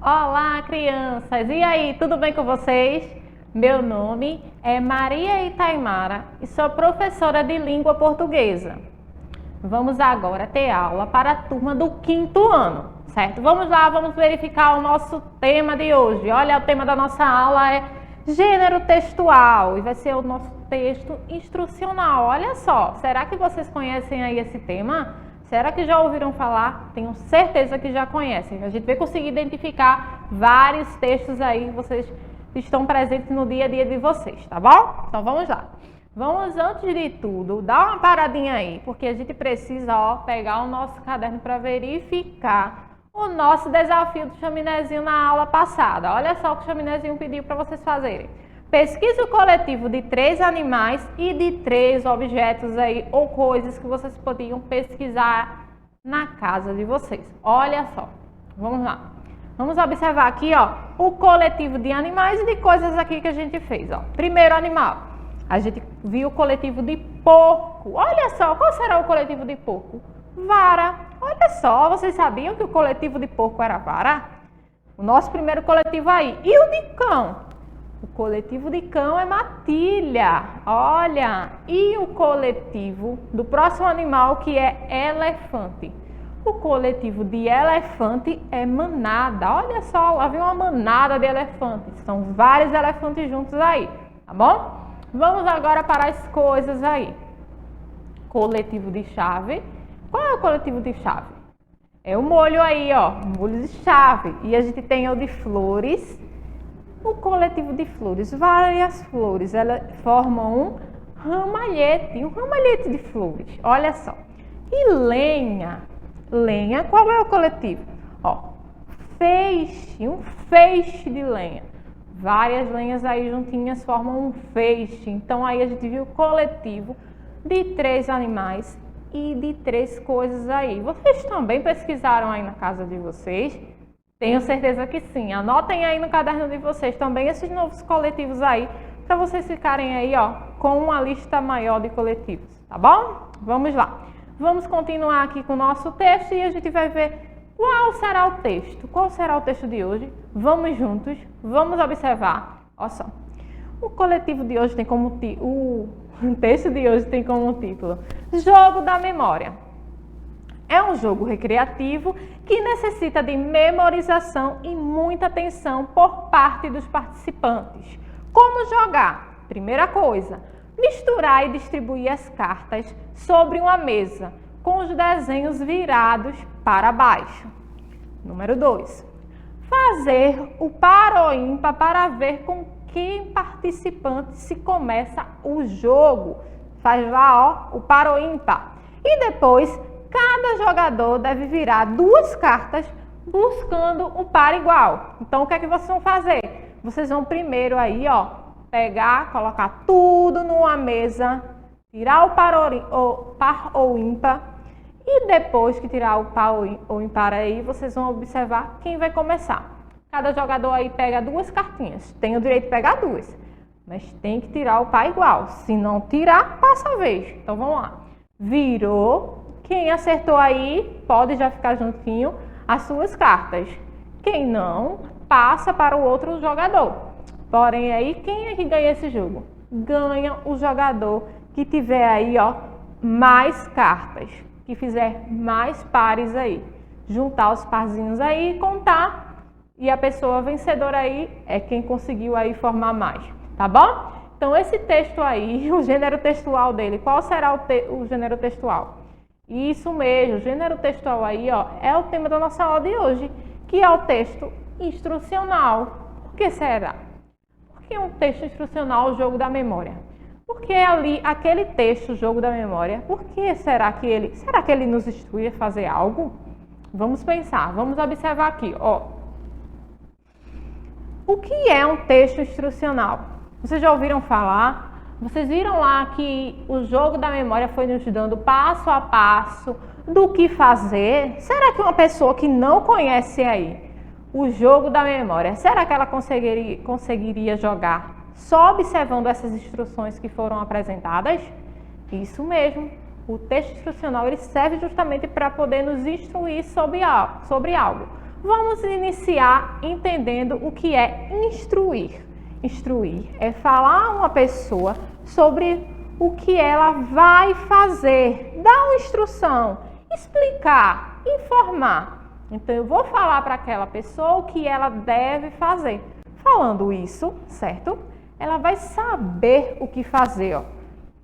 Olá, crianças! E aí, tudo bem com vocês? Meu nome é Maria Itaimara e sou professora de língua portuguesa. Vamos agora ter aula para a turma do 5º ano, certo? Vamos lá, vamos verificar o nosso tema de hoje. Olha, o tema da nossa aula é gênero textual e vai ser o nosso texto instrucional. Olha só, será que vocês conhecem aí esse tema? Será que já ouviram falar? Tenho certeza que já conhecem. A gente vai conseguir identificar vários textos aí que vocês estão presentes no dia a dia de vocês, tá bom? Então vamos lá. Vamos, antes de tudo, dar uma paradinha aí, porque a gente precisa, pegar o nosso caderno para verificar o nosso desafio do Chaminézinho na aula passada. Olha só o que o Chaminézinho pediu para vocês fazerem. Pesquise o coletivo de 3 animais e de 3 objetos aí, ou coisas que vocês podiam pesquisar na casa de vocês. Olha só, vamos lá. Vamos observar aqui, o coletivo de animais e de coisas aqui que a gente fez, Primeiro animal, a gente viu o coletivo de porco. Olha só, qual será o coletivo de porco? Vara. Olha só, vocês sabiam que o coletivo de porco era vara? O nosso primeiro coletivo aí. E o de cão? O coletivo de cão é matilha, olha, e o coletivo do próximo animal, que é elefante. O coletivo de elefante é manada, olha só, lá vem uma manada de elefantes, são vários elefantes juntos aí, tá bom? Vamos agora para as coisas aí. Coletivo de chave, qual é o coletivo de chave? É o molho aí, molho de chave, e a gente tem o de flores. O coletivo de flores, várias flores, elas formam um ramalhete de flores, olha só. E lenha, qual é o coletivo? Feixe, um feixe de lenha. Várias lenhas aí juntinhas formam um feixe. Então aí a gente viu o coletivo de 3 animais e de 3 coisas aí. Vocês também pesquisaram aí na casa de vocês? Tenho certeza que sim. Anotem aí no caderno de vocês também esses novos coletivos aí, para vocês ficarem aí, com uma lista maior de coletivos, tá bom? Vamos lá. Vamos continuar aqui com o nosso texto e a gente vai ver qual será o texto. Qual será o texto de hoje? Vamos juntos, vamos observar. Olha só. O coletivo de hoje tem como o texto de hoje tem como título Jogo da Memória. É um jogo recreativo que necessita de memorização e muita atenção por parte dos participantes. Como jogar? Primeira coisa, misturar e distribuir as cartas sobre uma mesa, com os desenhos virados para baixo. Número 2, fazer o par ou ímpar para ver com que participante se começa o jogo. Faz lá, o par ou ímpar. E depois, cada jogador deve virar 2 cartas buscando o par igual. Então, o que é que vocês vão fazer? Vocês vão primeiro aí, pegar, colocar tudo numa mesa, tirar o par ou ímpar. E depois que tirar o par ou ímpar aí, vocês vão observar quem vai começar. Cada jogador aí pega 2 cartinhas. Tem o direito de pegar 2, mas tem que tirar o par igual. Se não tirar, passa a vez. Então, vamos lá. Virou. Quem acertou aí pode já ficar juntinho as suas cartas. Quem não, passa para o outro jogador. Porém, aí, quem é que ganha esse jogo? Ganha o jogador que tiver aí, mais cartas. Que fizer mais pares aí. Juntar os parzinhos aí e contar. E a pessoa vencedora aí é quem conseguiu aí formar mais. Tá bom? Então, esse texto aí, o gênero textual dele, qual será o gênero textual? Isso mesmo, o gênero textual aí, é o tema da nossa aula de hoje, que é o texto instrucional. Por que será? Por que um texto instrucional, o jogo da memória? Porque ali, aquele texto, o jogo da memória, por que será que ele nos instrui a fazer algo? Vamos pensar, vamos observar aqui, O que é um texto instrucional? Vocês já ouviram falar? Vocês viram lá que o jogo da memória foi nos dando passo a passo do que fazer? Será que uma pessoa que não conhece aí o jogo da memória, será que ela conseguiria jogar só observando essas instruções que foram apresentadas? Isso mesmo. O texto instrucional ele serve justamente para poder nos instruir sobre algo. Vamos iniciar entendendo o que é instruir. Instruir é falar a uma pessoa sobre o que ela vai fazer, dar uma instrução, explicar, informar. Então, eu vou falar para aquela pessoa o que ela deve fazer. Falando isso, certo? Ela vai saber o que fazer, ó.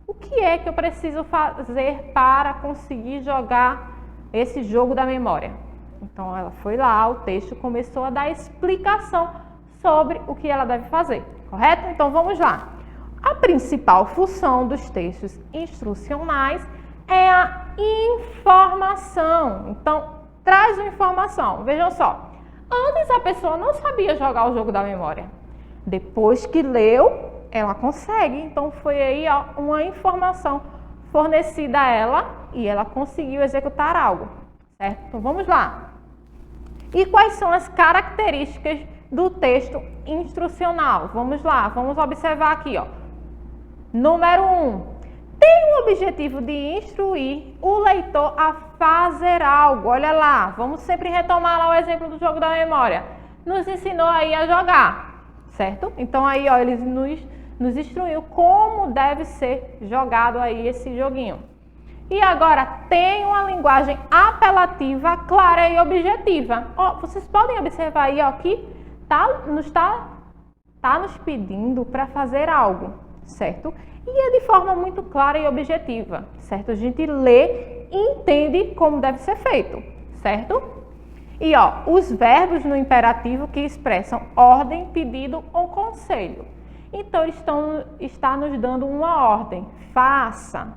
O que é que eu preciso fazer para conseguir jogar esse jogo da memória? Então, ela foi lá, o texto começou a dar explicação sobre o que ela deve fazer, correto? Então, vamos lá. A principal função dos textos instrucionais é a informação. Então, traz uma informação. Vejam só, antes a pessoa não sabia jogar o jogo da memória. Depois que leu, ela consegue. Então, foi aí uma informação fornecida a ela e ela conseguiu executar algo, certo? Então, vamos lá. E quais são as características do texto instrucional? Vamos lá, vamos observar aqui, ó. Número 1. Tem o objetivo de instruir o leitor a fazer algo. Olha lá, vamos sempre retomar lá o exemplo do jogo da memória. Nos ensinou aí a jogar, certo? Então aí, ó, ele nos instruiu como deve ser jogado aí esse joguinho. E agora, tem uma linguagem apelativa, clara e objetiva. Ó, vocês podem observar aí, ó, que tá nos pedindo para fazer algo, certo? E é de forma muito clara e objetiva, certo? A gente lê e entende como deve ser feito, certo? E ó, os verbos no imperativo que expressam ordem, pedido ou conselho. Então, está nos dando uma ordem. Faça,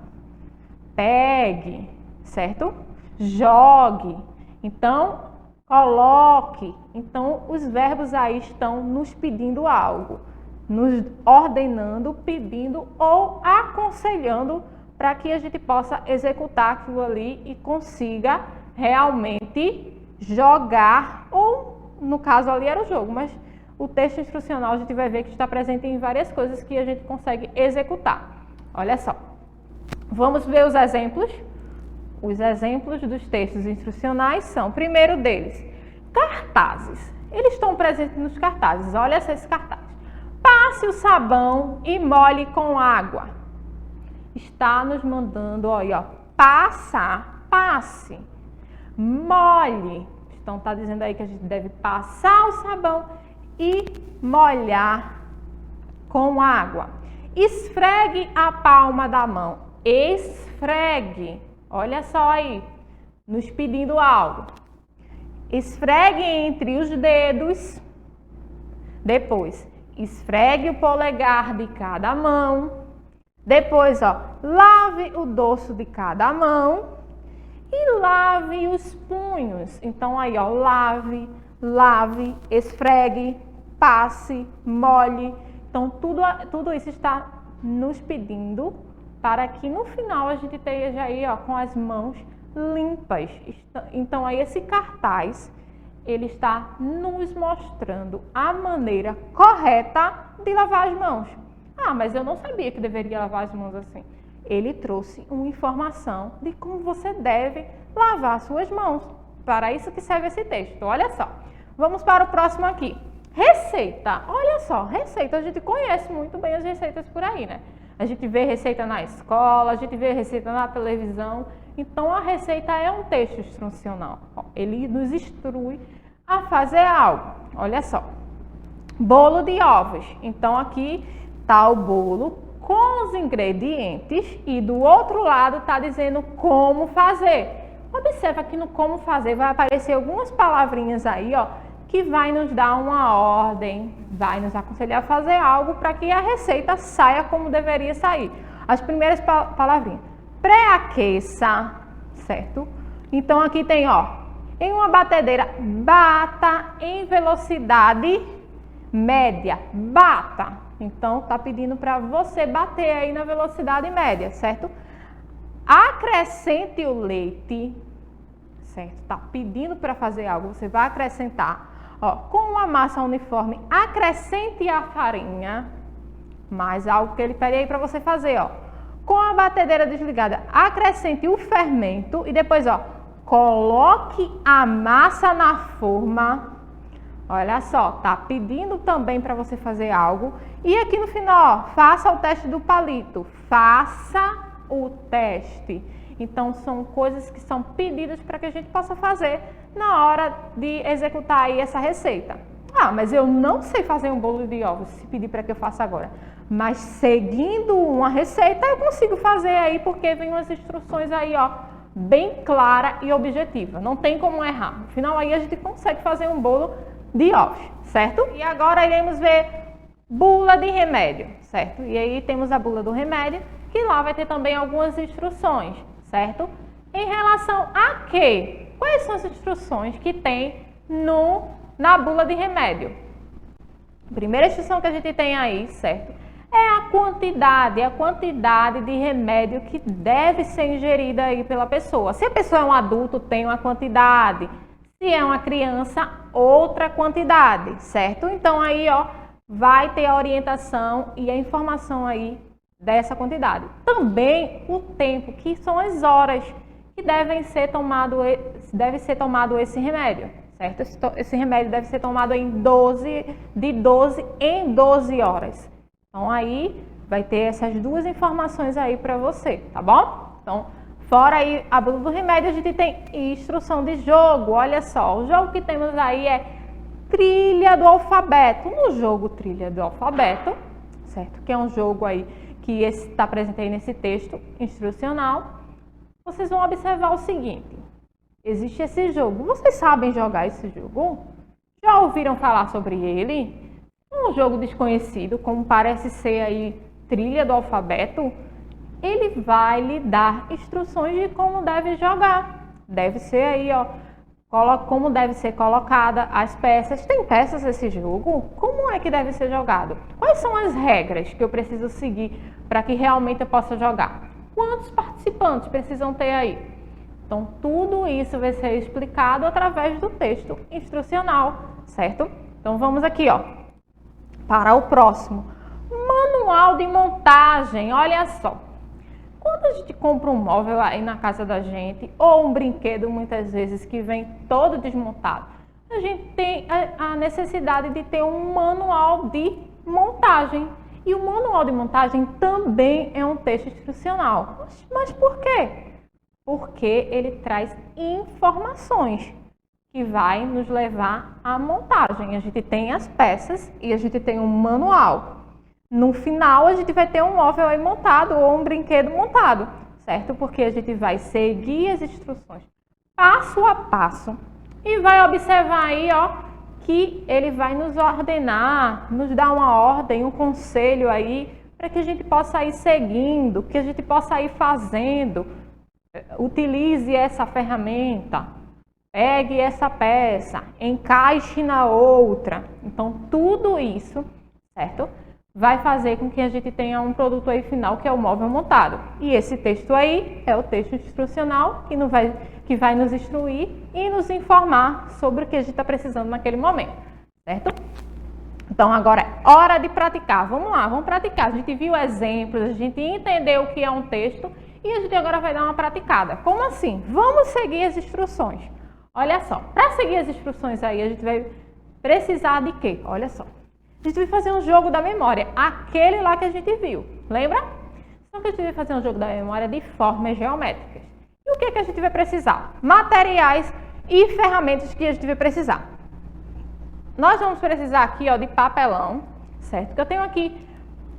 pegue, certo? Jogue. Então, coloque. Então, os verbos aí estão nos pedindo algo, nos ordenando, pedindo ou aconselhando para que a gente possa executar aquilo ali e consiga realmente jogar, ou no caso ali era o jogo, mas o texto instrucional a gente vai ver que está presente em várias coisas que a gente consegue executar. Olha só, vamos ver os exemplos. Os exemplos dos textos instrucionais são, o primeiro deles, cartazes. Eles estão presentes nos cartazes, olha esses cartazes. Passe o sabão e molhe com água. Está nos mandando, olha, ó, passar, passe, molhe. Então, está dizendo aí que a gente deve passar o sabão e molhar com água. Esfregue a palma da mão. Esfregue. Olha só aí, nos pedindo algo. Esfregue entre os dedos. Depois, esfregue o polegar de cada mão. Depois, ó, lave o dorso de cada mão e lave os punhos. Então, aí, ó, lave, esfregue, passe, molhe. Então, tudo isso está nos pedindo para que no final a gente esteja aí, ó, com as mãos limpas. Então, aí esse cartaz, ele está nos mostrando a maneira correta de lavar as mãos. Ah, mas eu não sabia que deveria lavar as mãos assim. Ele trouxe uma informação de como você deve lavar suas mãos. Para isso que serve esse texto. Olha só. Vamos para o próximo aqui. Receita. Olha só, receita. A gente conhece muito bem as receitas por aí, né? A gente vê receita na escola, a gente vê receita na televisão. Então, a receita é um texto instrucional. Ele nos instrui a fazer algo. Olha só. Bolo de ovos. Então, aqui está o bolo com os ingredientes e do outro lado está dizendo como fazer. Observa que no como fazer vai aparecer algumas palavrinhas aí, ó, que vai nos dar uma ordem, vai nos aconselhar a fazer algo para que a receita saia como deveria sair. As primeiras palavrinhas. Pré-aqueça, certo? Então, aqui tem, ó, em uma batedeira, bata em velocidade média, bata. Então, tá pedindo para você bater aí na velocidade média, certo? Acrescente o leite, certo? Tá pedindo para fazer algo, você vai acrescentar. Ó, com uma massa uniforme, acrescente a farinha. mais algo que ele pede aí para você fazer, ó. Com a batedeira desligada, acrescente o fermento e depois, ó, coloque a massa na forma. Olha só, tá pedindo também para você fazer algo. E aqui no final, ó, faça o teste do palito. Faça o teste. Então, são coisas que são pedidas para que a gente possa fazer na hora de executar aí essa receita. Ah, mas eu não sei fazer um bolo de ovos, se pedir para que eu faça agora. Mas seguindo uma receita, eu consigo fazer aí, porque vem umas instruções aí, ó, bem clara e objetiva. Não tem como errar. No final aí a gente consegue fazer um bolo de ovos, certo? E agora iremos ver bula de remédio, certo? E aí temos a bula do remédio, que lá vai ter também algumas instruções, certo? Em relação a quê? Quais são as instruções que tem na bula de remédio? A primeira instrução que a gente tem aí, certo? É a quantidade de remédio que deve ser ingerida aí pela pessoa. Se a pessoa é um adulto, tem uma quantidade. Se é uma criança, outra quantidade, certo? Então aí, ó, vai ter a orientação e a informação aí dessa quantidade. Também o tempo, que são as horas que deve ser tomado esse remédio, certo? Esse remédio deve ser tomado de 12 em 12 horas. Então, aí vai ter essas duas informações aí para você, tá bom? Então, fora aí a bula do remédio, a gente tem instrução de jogo. Olha só, o jogo que temos aí é Trilha do Alfabeto. No jogo Trilha do Alfabeto, certo? Que é um jogo aí que está presente aí nesse texto instrucional. Vocês vão observar o seguinte. Existe esse jogo. Vocês sabem jogar esse jogo? Já ouviram falar sobre ele? Um jogo desconhecido, como parece ser aí Trilha do Alfabeto, ele vai lhe dar instruções de como deve jogar. Deve ser aí, ó, como deve ser colocada as peças. Tem peças nesse jogo? Como é que deve ser jogado? Quais são as regras que eu preciso seguir para que realmente eu possa jogar? Quantos participantes precisam ter aí? Então, tudo isso vai ser explicado através do texto instrucional, certo? Então, vamos aqui, ó, para o próximo. Manual de montagem. Olha só. Quando a gente compra um móvel aí na casa da gente, ou um brinquedo, muitas vezes, que vem todo desmontado, a gente tem a necessidade de ter um manual de montagem. E o manual de montagem também é um texto instrucional. Mas por quê? Porque ele traz informações que vai nos levar à montagem. A gente tem as peças e a gente tem um manual. No final, a gente vai ter um móvel aí montado ou um brinquedo montado, certo? Porque a gente vai seguir as instruções passo a passo e vai observar aí, ó, que ele vai nos ordenar, nos dar uma ordem, um conselho aí, para que a gente possa ir seguindo, que a gente possa ir fazendo. Utilize essa ferramenta, pegue essa peça, encaixe na outra. Então, tudo isso, certo? Vai fazer com que a gente tenha um produto aí final, que é o móvel montado. E esse texto aí é o texto instrucional que vai nos instruir e nos informar sobre o que a gente está precisando naquele momento, certo? Então, agora é hora de praticar. Vamos lá, vamos praticar. A gente viu exemplos, a gente entendeu o que é um texto e a gente agora vai dar uma praticada. Como assim? Vamos seguir as instruções. Olha só, para seguir as instruções aí, a gente vai precisar de quê? Olha só. A gente vai fazer um jogo da memória, aquele lá que a gente viu, lembra? Só que a gente vai fazer um jogo da memória de formas geométricas. E o que a gente vai precisar? Materiais e ferramentas que a gente vai precisar. Nós vamos precisar aqui, ó, de papelão, certo? Que eu tenho aqui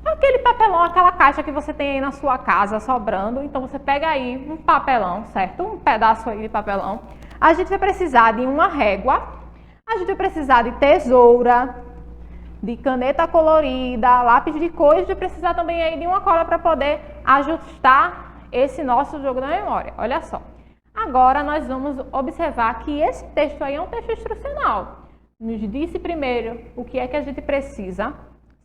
aquele papelão, aquela caixa que você tem aí na sua casa sobrando. Então, você pega aí um papelão, certo? Um pedaço aí de papelão. A gente vai precisar de uma régua, a gente vai precisar de tesoura, de caneta colorida, lápis de cor, e a gente vai precisar também aí de uma cola para poder ajustar esse nosso jogo da memória. Olha só. Agora, nós vamos observar que esse texto aí é um texto instrucional. Nos disse primeiro o que é que a gente precisa,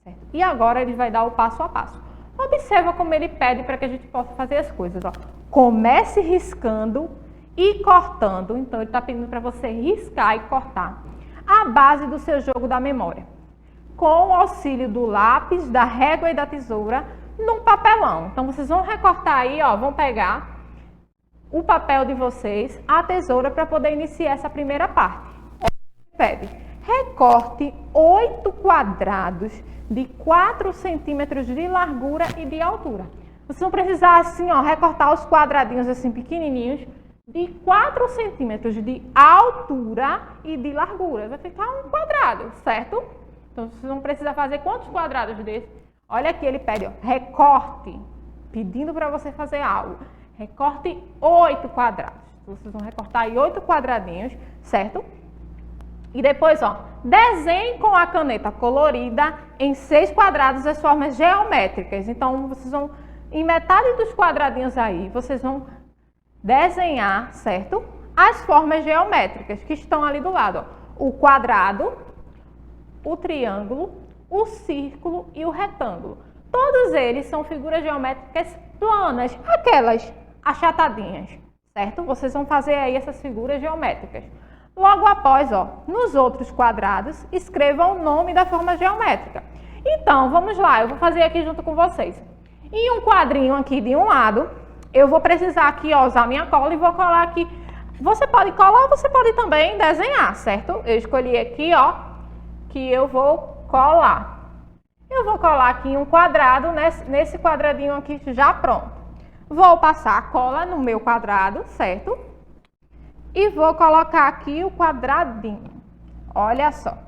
certo? E agora ele vai dar o passo a passo. Observa como ele pede para que a gente possa fazer as coisas, ó. Comece riscando e cortando. Então, ele está pedindo para você riscar e cortar a base do seu jogo da memória. com o auxílio do lápis, da régua e da tesoura num papelão. Então, vocês vão recortar aí, ó, vão pegar o papel de vocês, a tesoura, para poder iniciar essa primeira parte. Pede, recorte 8 quadrados de 4 centímetros de largura e de altura. Vocês vão precisar, assim, ó, recortar os quadradinhos assim pequenininhos de 4 centímetros de altura e de largura. Vai ficar um quadrado, certo? Então, vocês vão precisar fazer quantos quadrados desses? Olha aqui, ele pede, ó, recorte, pedindo para você fazer algo. Recorte 8 quadrados. Então, vocês vão recortar aí 8 quadradinhos, certo? E depois, ó, desenhe com a caneta colorida em 6 quadrados as formas geométricas. Então, vocês vão, em metade dos quadradinhos aí, vocês vão desenhar, certo? As formas geométricas que estão ali do lado, ó. O quadrado, o triângulo, o círculo e o retângulo. Todos eles são figuras geométricas planas, aquelas achatadinhas, certo? Vocês vão fazer aí essas figuras geométricas. Logo após, ó, nos outros quadrados, escrevam o nome da forma geométrica. Então, vamos lá, eu vou fazer aqui junto com vocês. Em um quadrinho aqui de um lado, eu vou precisar aqui, ó, usar minha cola e vou colar aqui. Você pode colar, você pode também desenhar, certo? Eu escolhi aqui, ó, que eu vou colar. Eu vou colar aqui um quadrado, nesse quadradinho aqui já pronto. Vou passar a cola no meu quadrado, certo? E vou colocar aqui o quadradinho. Olha só.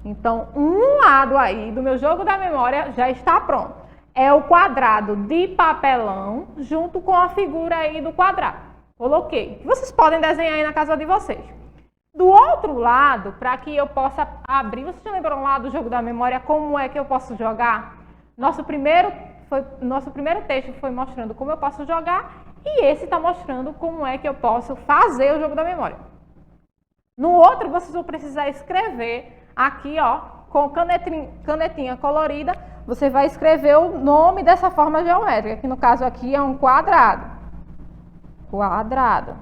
Então, um lado aí do meu jogo da memória já está pronto. É o quadrado de papelão junto com a figura aí do quadrado. Coloquei. Vocês podem desenhar aí na casa de vocês. Do outro lado, para que eu possa abrir, vocês já lembram lá do jogo da memória como é que eu posso jogar? Nosso primeiro texto foi mostrando como eu posso jogar e esse está mostrando como é que eu posso fazer o jogo da memória. No outro, vocês vão precisar escrever aqui, ó, com canetinha colorida, você vai escrever o nome dessa forma geométrica, que no caso aqui é um quadrado. Quadrado.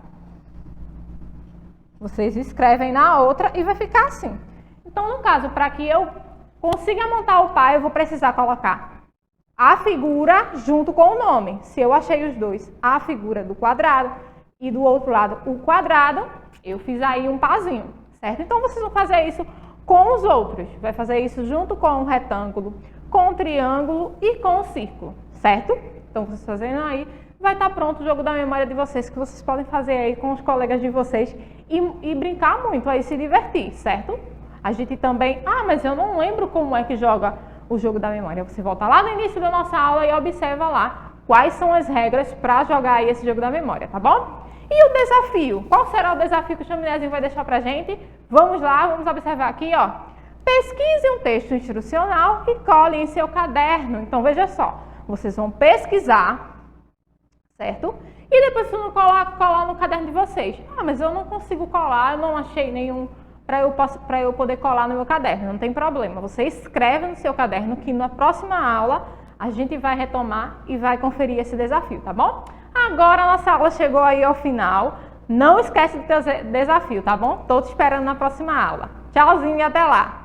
Vocês escrevem na outra e vai ficar assim. Então, no caso, para que eu consiga montar o pai, eu vou precisar colocar a figura junto com o nome. Se eu achei os dois, a figura do quadrado e do outro lado o quadrado, eu fiz aí um pazinho, certo? Então, vocês vão fazer isso com os outros. Vai fazer isso junto com o retângulo, com o triângulo e com o círculo, certo? Então, vocês fazendo aí, vai estar pronto o jogo da memória de vocês, que vocês podem fazer aí com os colegas de vocês e brincar muito, aí se divertir, certo? A gente também, mas eu não lembro como é que joga o jogo da memória. Você volta lá no início da nossa aula e observa lá quais são as regras para jogar aí esse jogo da memória, tá bom? E o desafio? Qual será o desafio que o Chaminézinho vai deixar pra gente? Vamos lá, vamos observar aqui, ó. Pesquise um texto instrucional e cole em seu caderno. Então, veja só, vocês vão pesquisar, certo? E depois vocês vão colar no caderno de vocês. Mas eu não consigo colar, eu não achei nenhum para eu poder colar no meu caderno. Não tem problema. Você escreve no seu caderno que na próxima aula a gente vai retomar e vai conferir esse desafio, tá bom? Agora a nossa aula chegou aí ao final. Não esquece do teu desafio, tá bom? Tô te esperando na próxima aula. Tchauzinho e até lá!